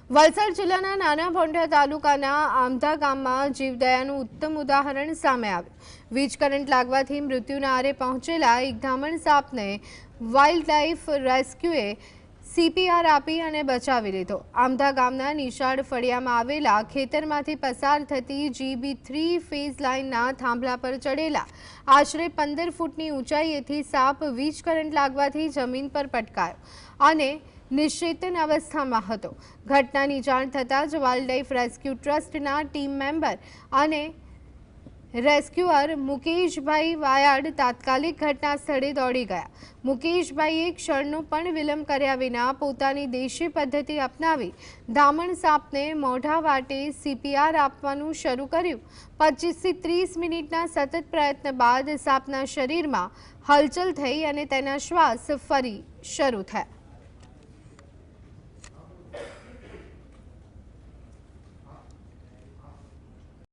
વલસાડ જિલ્લાના નાના ભોંડા તાલુકાના આમધા ગામમાં જીવદયાનું ઉત્તમ ઉદાહરણ સામે આવ્યું। વીજ કરંટ લાગવાથી મૃત્યુના આરે પહોંચેલા એક ધામણ સાપને વાઇલ્ડ લાઇફ રેસ્ક્યુએ સીપીઆર આપી અને બચાવી લીધો। આમધા ગામના નિશાળ ફળિયામાં આવેલા ખેતરમાંથી પસાર થતી GB3 ફેઝ લાઇનના થાંભલા પર ચડેલા આશરે 15 ફૂટની ઊંચાઈએથી સાપ વીજ કરંટ લાગવાથી જમીન પર પટકાયો અને નિશ્ચેતન અવસ્થામાં હતો। ઘટનાની જાણ થતાં જ વાઇલ્ડ લાઇફ રેસ્ક્યુ ટ્રસ્ટના ટીમ મેમ્બર અને રેસ્ક્યુઅર મુકેશભાઈ વાયાડ તાત્કાલિક ઘટના સ્થળે દોડી ગયા। મુકેશભાઈએ ક્ષણનો પણ વિલંબ કર્યા વિના પોતાની દેશી પદ્ધતિ અપનાવી ધામણ સાપને મોઢા વાટે સીપીઆર આપવાનું શરૂ કર્યું। 25 થી 30 મિનિટના સતત પ્રયત્ન બાદ સાપના શરીરમાં હલચલ થઈ અને તેના શ્વાસ ફરી શરૂ થયા।